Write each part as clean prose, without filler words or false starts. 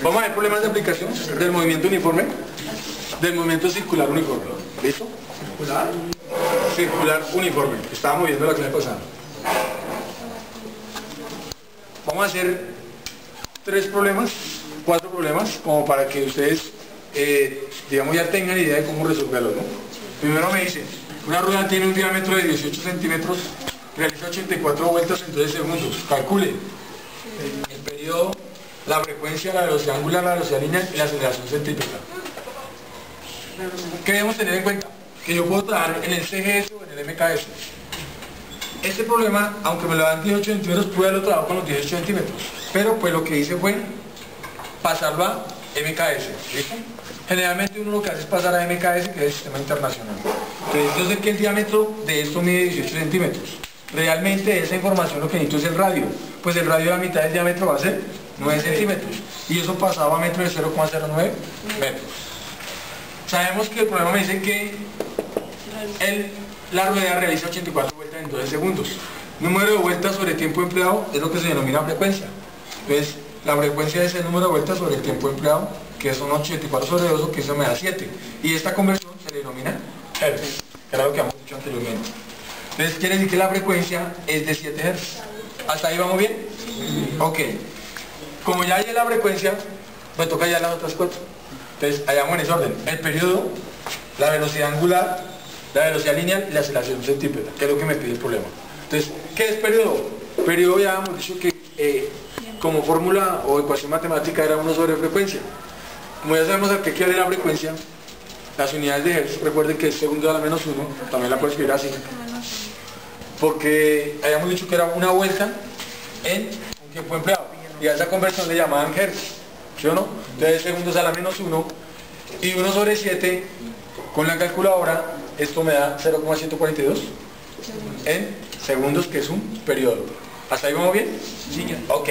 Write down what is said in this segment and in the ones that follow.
Vamos a ver problemas de aplicación del movimiento uniforme, del movimiento circular uniforme. ¿Listo? ¿Circular? Circular uniforme. Estábamos viendo la clase pasada. Vamos a hacer 4 problemas, como para que ustedes, digamos, ya tengan idea de cómo resolverlo, ¿no? Primero me dice, una rueda tiene un diámetro de 18 centímetros, realiza 84 vueltas en 12 segundos. Calcule el periodo, la frecuencia, la velocidad angular, la velocidad lineal y la aceleración centrípeta. ¿Qué debemos tener en cuenta? Que yo puedo trabajar en el CGS o en el MKS. Este problema, aunque me lo dan 18 centímetros, pude haberlo trabajado con los 18 centímetros. Pero pues lo que hice fue pasarlo a MKS. ¿Listo? Generalmente uno lo que hace es pasar a MKS, que es el sistema internacional. Entonces yo sé que el diámetro de esto mide 18 centímetros. Realmente esa información lo que necesito es el radio. Pues el radio de la mitad del diámetro va a ser 9 centímetros. Y eso pasaba a metro de 0,09 metros. Sabemos que el problema me dice que la rueda realiza 84 vueltas en 12 segundos. Número de vueltas sobre tiempo empleado es lo que se denomina frecuencia. Entonces, la frecuencia es el número de vueltas sobre el tiempo empleado, que son 84 sobre 2, que eso me da 7. Y esta conversión se le denomina hertz, que era lo que habíamos dicho anteriormente. Entonces, quiere decir que la frecuencia es de 7 hertz. ¿Hasta ahí vamos bien? Ok. Como ya hay la frecuencia, me toca ya las otras 4. Entonces, allá vamos en ese orden. El periodo, la velocidad angular, la velocidad lineal y la aceleración centrípeta, que es lo que me pide el problema. Entonces, ¿qué es periodo? Periodo ya hemos dicho que como fórmula o ecuación matemática era 1 sobre frecuencia. Como ya sabemos a qué quiere la frecuencia, las unidades de Hertz, recuerden que es segundo a la menos 1, también la puedo escribir así. Porque habíamos dicho que era una vuelta en un tiempo empleado. Y a esa conversión le llamaban Hertz, ¿sí o no? Entonces segundos a la menos 1 y 1 sobre 7 con la calculadora, esto me da 0,142 en segundos, que es un periodo. ¿Hasta ahí vamos bien? Sí. Ok.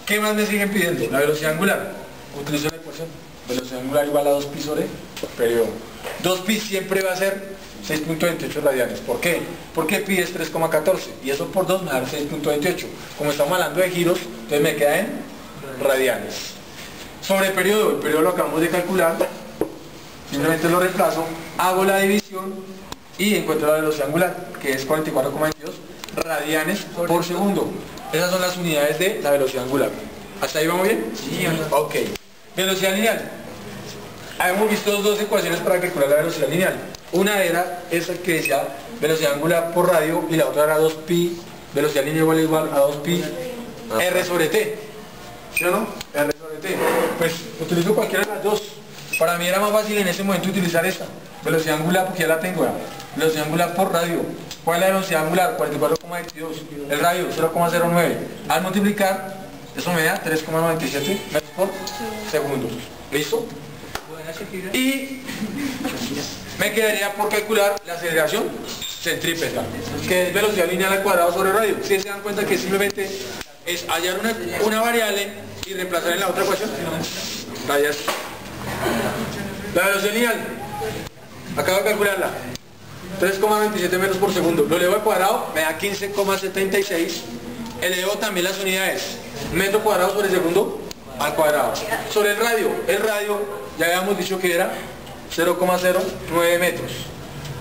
¿Qué más me siguen pidiendo? La velocidad angular. Utilizo la ecuación. Velocidad angular igual a 2pi sobre periodo. 2pi siempre va a ser 6.28 radianes. ¿Por qué? Porque pi es 3,14 y eso por 2 me da 6.28. Como estamos hablando de giros, entonces me queda en radianes. Sobre periodo, el periodo lo acabamos de calcular. Simplemente lo reemplazo, hago la división y encuentro la velocidad angular, que es 44,22 radianes por segundo. Esas son las unidades de la velocidad angular. ¿Hasta ahí vamos bien? Sí. Ok. Velocidad lineal. Hemos visto dos ecuaciones para calcular la velocidad lineal. Una era esa que decía velocidad angular por radio y la otra era 2pi, velocidad lineal igual a 2pi r sobre t. ¿Sí o no? R sobre t. Pues utilizo cualquiera de las dos. Para mí era más fácil en ese momento utilizar esta velocidad angular, porque ya la tengo. Velocidad angular por radio. ¿Cuál es la velocidad angular? 44,22. El radio 0,09. Al multiplicar, eso me da 3,97 metros por segundo. ¿Listo? Y me quedaría por calcular la aceleración centrípeta, que es velocidad lineal al cuadrado sobre radio. Si se dan cuenta que simplemente es hallar una variable y reemplazar en la otra ecuación. Radias. La velocidad lineal, acabo de calcularla, 3,27 metros por segundo. Lo elevo al cuadrado, me da 15,76. Elevo también las unidades, metro cuadrado sobre segundo al cuadrado. Sobre el radio ya habíamos dicho que era 0,09 metros.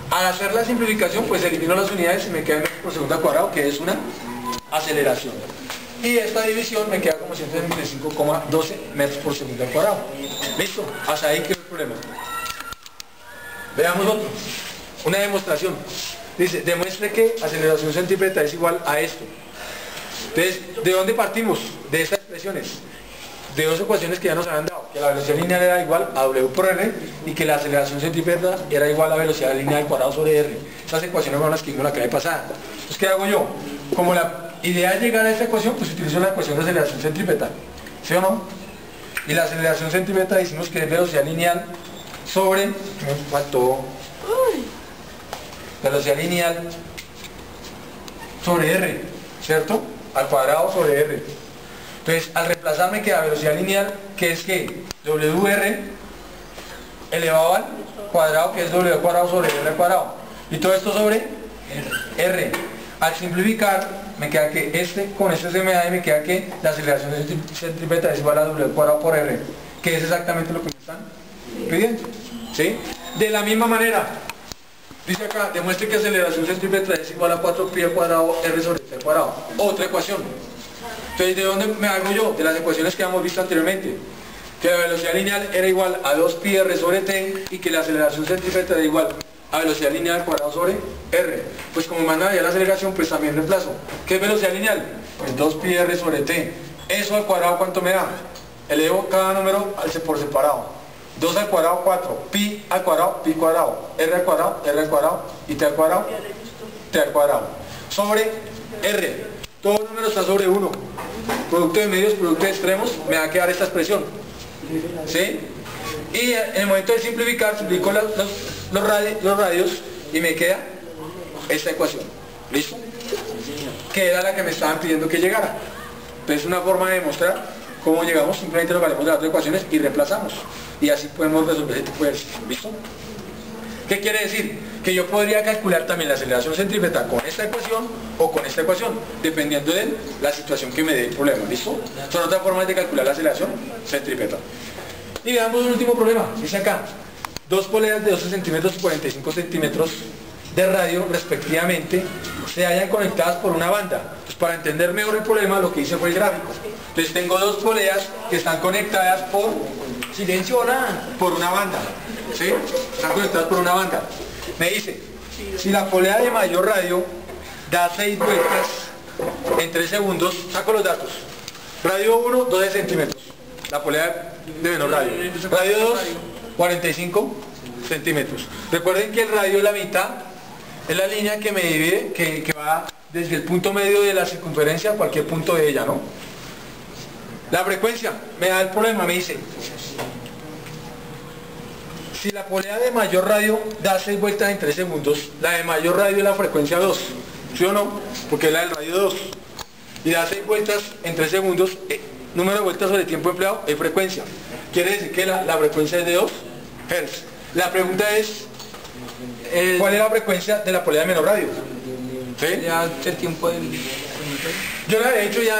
Al hacer la simplificación, pues elimino las unidades y me queda metro por segundo al cuadrado, que es una aceleración. Y esta división me queda como 175,12 metros por segundo al cuadrado. ¿Listo? Hasta ahí quedó el problema. Veamos otro. Una demostración. Dice, demuestre que aceleración centrípeta es igual a esto. Entonces, ¿de dónde partimos? De estas expresiones. De dos ecuaciones que ya nos habían dado. Que la velocidad lineal era igual a W por R y que la aceleración centrípeta era igual a velocidad lineal al cuadrado sobre R. Esas ecuaciones fueron las que vimos la clase pasada. Entonces, ¿qué hago yo? Como la idea es llegar a esta ecuación, pues utilizo la ecuación de aceleración centrípeta. ¿Sí o no? Y la aceleración centrípeta decimos que es velocidad lineal sobre, me faltó, velocidad lineal sobre R, ¿cierto? Al cuadrado sobre R. Entonces, al reemplazarme queda velocidad lineal, que es que WR elevado al cuadrado, que es W al cuadrado sobre R al cuadrado. Y todo esto sobre R. Al simplificar, me queda que con este se me da y me queda que la aceleración centrípeta es igual a W cuadrado por R, que es exactamente lo que me están pidiendo. ¿Sí? De la misma manera, dice acá, demuestre que aceleración centrípeta es igual a 4pi al cuadrado R sobre t al cuadrado. Otra ecuación. Entonces, ¿de dónde me hago yo? De las ecuaciones que hemos visto anteriormente. Que la velocidad lineal era igual a 2pi R sobre t y que la aceleración centrípeta era igual a velocidad lineal al cuadrado sobre R. Pues como manda ya la aceleración, pues también reemplazo. ¿Qué es velocidad lineal? Pues 2pi R sobre t. Eso al cuadrado, ¿cuánto me da? Elevo cada número por separado. 2 al cuadrado, 4. Pi al cuadrado, pi cuadrado. R al cuadrado, y t al cuadrado, t al cuadrado. Sobre R. Todo número está sobre 1. Producto de medios, producto de extremos, me va a quedar esta expresión. ¿Sí? Y en el momento de simplificar, simplifico los radios y me queda esta ecuación. ¿Listo? Que era la que me estaban pidiendo que llegara. Entonces, una forma de demostrar cómo llegamos, simplemente nos valemos de las dos ecuaciones y reemplazamos. Y así podemos resolver este tipo de ejercicio. ¿Listo? ¿Qué quiere decir? Que yo podría calcular también la aceleración centrípeta con esta ecuación o con esta ecuación, dependiendo de la situación que me dé el problema. ¿Listo? Son otras formas de calcular la aceleración centrípeta. Y veamos un último problema. Dice acá, dos poleas de 12 centímetros y 45 centímetros de radio, respectivamente, se hallan conectadas por una banda. Pues para entender mejor el problema, lo que hice fue el gráfico. Entonces tengo dos poleas que están conectadas por una banda. ¿Sí? Están conectadas por una banda. Me dice, si la polea de mayor radio da 6 vueltas en 3 segundos, saco los datos. Radio 1, 12 centímetros. La polea de menor radio. Radio 2, 45 centímetros. Recuerden que el radio, la mitad, es la línea que me divide, que va desde el punto medio de la circunferencia a cualquier punto de ella, ¿no? La frecuencia, me da el problema, me dice, si la polea de mayor radio da 6 vueltas en 3 segundos, la de mayor radio es la frecuencia 2, ¿sí o no? Porque es la del radio 2. Y da 6 vueltas en 3 segundos, número de vueltas sobre tiempo empleado es frecuencia. Quiere decir que la frecuencia es de 2 Hz. La pregunta es, ¿cuál es la frecuencia de la polea de menor radio? ¿Sí? El tiempo del... Yo le había dicho ya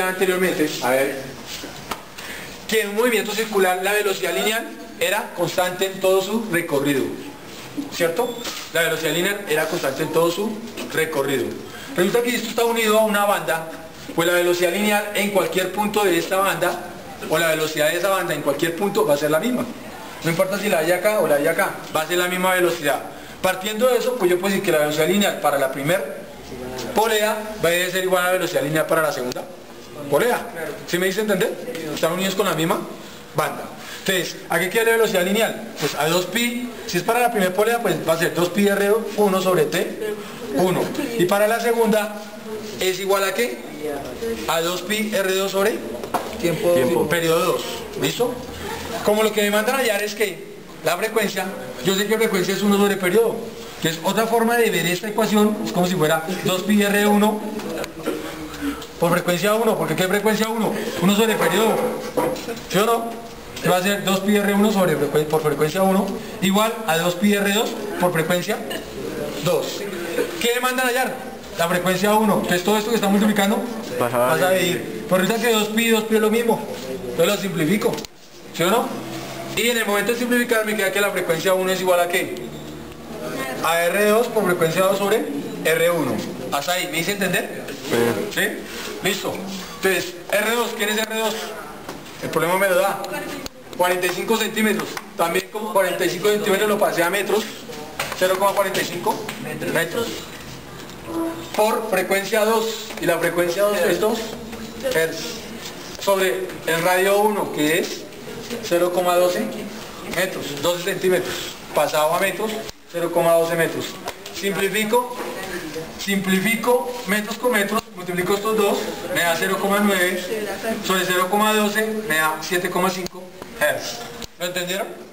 anteriormente, a ver, que en un movimiento circular la velocidad lineal era constante en todo su recorrido, ¿cierto? La velocidad lineal era constante en todo su recorrido. Resulta que esto está unido a una banda, pues la velocidad lineal en cualquier punto de esta banda, o la velocidad de esa banda en cualquier punto va a ser la misma. No importa si la hay acá o la hay acá, va a ser la misma velocidad. Partiendo de eso, pues yo puedo decir que la velocidad lineal para la primera polea va a ser igual a la velocidad lineal para la segunda polea. ¿Sí me dice entender? Están unidos con la misma banda. Entonces, ¿a qué quiere la velocidad lineal? Pues a 2pi, si es para la primera polea, pues va a ser 2pi R1 sobre T1. Y para la segunda, ¿es igual a qué? A 2pi R2 sobre tiempo. Periodo 2. ¿Listo? Como lo que me mandan a hallar es que la frecuencia, yo sé que la frecuencia es 1 sobre periodo. Entonces, otra forma de ver esta ecuación es como si fuera 2pi R1 por frecuencia 1, porque ¿qué es frecuencia 1? 1 sobre periodo, ¿sí o no? Que va a ser 2pi R1 por frecuencia 1 igual a 2pi R2 por frecuencia 2. ¿Qué me mandan a hallar? La frecuencia 1. Entonces todo esto que está multiplicando vas a dividir. Por resulta que 2pi es lo mismo. Entonces lo simplifico, ¿sí o no? Y en el momento de simplificar me queda que la frecuencia 1 es igual a ¿qué? A R2 por frecuencia 2 sobre R1. ¿Hasta ahí? ¿Me hice entender? ¿Sí? Listo. Entonces, R2, ¿quién es R2? El problema me lo da. 45 centímetros. También como 45 centímetros lo pasé a metros. 0,45 metros. Por frecuencia 2. Y la frecuencia 2 es 2 Hz. Sobre el radio 1, que es 0,12 metros. 12 centímetros. Pasado a metros, 0,12 metros. Simplifico metros con metros, multiplico estos dos, me da 0,9, sobre 0,12 me da 7,5 Hz. ¿Lo entendieron?